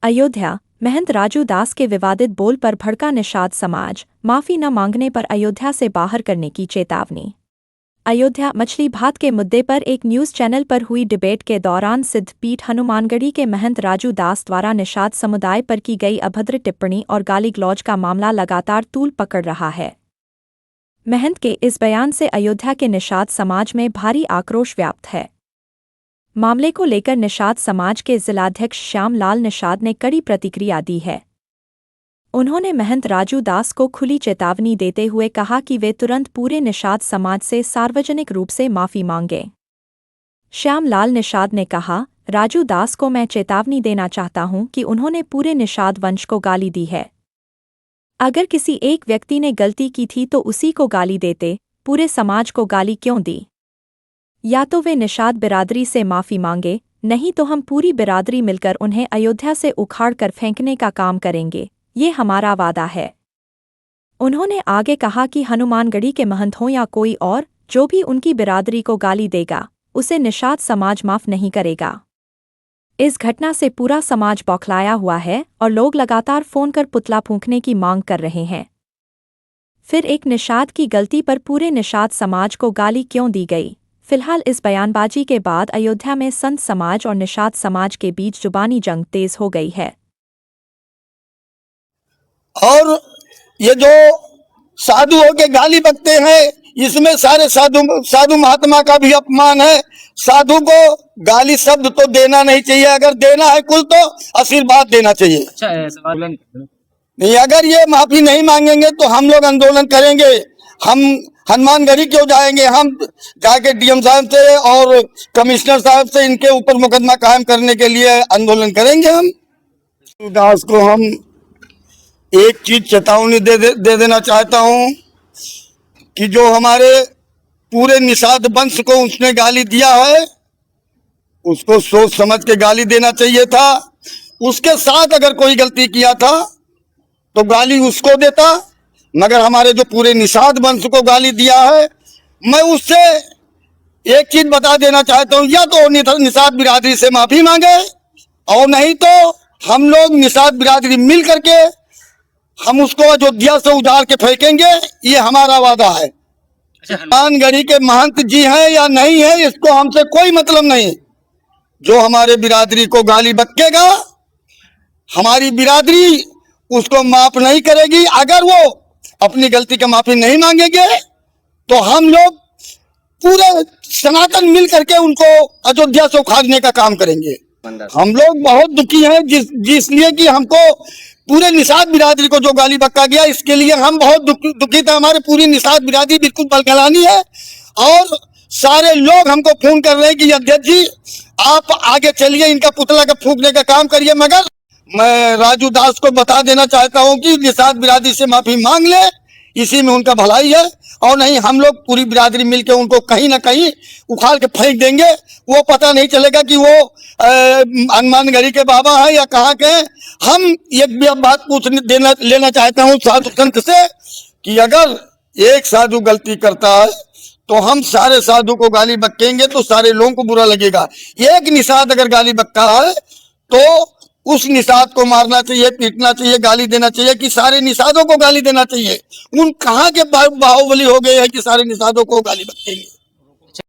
अयोध्या, महंत राजू दास के विवादित बोल पर भड़का निषाद समाज, माफी न मांगने पर अयोध्या से बाहर करने की चेतावनी। अयोध्या मछली भात के मुद्दे पर एक न्यूज चैनल पर हुई डिबेट के दौरान सिद्धपीठ हनुमानगढ़ी के महंत राजू दास द्वारा निषाद समुदाय पर की गई अभद्र टिप्पणी और गाली गलौज का मामला लगातार तूल पकड़ रहा है। महंत के इस बयान से अयोध्या के निषाद समाज में भारी आक्रोश व्याप्त है। मामले को लेकर निषाद समाज के जिलाध्यक्ष श्याम लाल निषाद ने कड़ी प्रतिक्रिया दी है। उन्होंने महंत राजू दास को खुली चेतावनी देते हुए कहा कि वे तुरंत पूरे निषाद समाज से सार्वजनिक रूप से माफी मांगें। श्याम लाल निषाद ने कहा, राजू दास को मैं चेतावनी देना चाहता हूं कि उन्होंने पूरे निषाद वंश को गाली दी है। अगर किसी एक व्यक्ति ने गलती की थी तो उसी को गाली देते, पूरे समाज को गाली क्यों दी? या तो वे निषाद बिरादरी से माफी मांगे, नहीं तो हम पूरी बिरादरी मिलकर उन्हें अयोध्या से उखाड़ कर फेंकने का काम करेंगे, ये हमारा वादा है। उन्होंने आगे कहा कि हनुमानगढ़ी के महंत हों या कोई और, जो भी उनकी बिरादरी को गाली देगा, उसे निषाद समाज माफ नहीं करेगा। इस घटना से पूरा समाज बौखलाया हुआ है और लोग लगातार फोन कर पुतला फूंकने की मांग कर रहे हैं। फिर एक निषाद की गलती पर पूरे निषाद समाज को गाली क्यों दी गई? फिलहाल इस बयानबाजी के बाद अयोध्या में संत समाज और निषाद समाज के बीच जुबानी जंग तेज हो गई है। और ये जो साधुओं के गाली बकते हैं, इसमें सारे साधु महात्मा का भी अपमान है। साधु को गाली शब्द तो देना नहीं चाहिए, अगर देना है कुल तो आशीर्वाद देना चाहिए। नहीं, अगर ये माफी नहीं मांगेंगे तो हम लोग आंदोलन करेंगे। हम हनुमानगढ़ी क्यों जाएंगे, हम जाके डीएम साहब से और कमिश्नर साहब से इनके ऊपर मुकदमा कायम करने के लिए आंदोलन करेंगे। हम दास को हम एक चीज चेतावनी दे देना चाहता हूं कि जो हमारे पूरे निषाद वंश को उसने गाली दिया है, उसको सोच समझ के गाली देना चाहिए था। उसके साथ अगर कोई गलती किया था तो गाली उसको देता, मगर हमारे जो पूरे निषाद वंश को गाली दिया है, मैं उससे एक चीज बता देना चाहता हूं, या तो निषाद बिरादरी से माफी मांगे और नहीं तो हम लोग निषाद बिरादरी मिल करके हम उसको अयोध्या से उजाड़ के फेंकेंगे, ये हमारा वादा है। हनुमानगढ़ी के महंत जी हैं या नहीं है, इसको हमसे कोई मतलब नहीं। जो हमारे बिरादरी को गाली बकेगा, हमारी बिरादरी उसको माफ नहीं करेगी। अगर वो अपनी गलती का माफी नहीं मांगेंगे तो हम लोग पूरे सनातन मिल करके उनको अयोध्या से उखाड़ने का काम करेंगे। हम लोग बहुत दुखी हैं जिसलिए कि हमको पूरे निषाद बिरादरी को जो गाली बक्का गया, इसके लिए हम बहुत दुखी थे। हमारे पूरी निषाद बिरादरी बिल्कुल बलगलानी है और सारे लोग हमको फोन कर रहे हैं कि अध्यक्ष जी आप आगे चलिए, इनका पुतला का फूंकने का काम करिए। मगर मैं राजू दास को बता देना चाहता हूं कि निषाद बिरादरी से माफी मांग ले, इसी में उनका भलाई है। और नहीं, हम लोग पूरी बिरादरी मिलकर उनको कहीं ना कहीं उखाड़ के फेंक देंगे। वो पता नहीं चलेगा कि वो हनुमानगढ़ी के बाबा है या कहाँ के। हम एक भी बात लेना चाहता हूँ साधु संत से कि अगर एक साधु गलती करता है तो हम सारे साधु को गाली बकेंगे तो सारे लोगों को बुरा लगेगा। एक निषाद अगर गाली बक्का है तो उस निषाद को मारना चाहिए, पीटना चाहिए, गाली देना चाहिए कि सारे निषादों को गाली देना चाहिए। उन कहाँ के बाहुबली हो गए हैं कि सारे निषादों को गाली बकेंगे।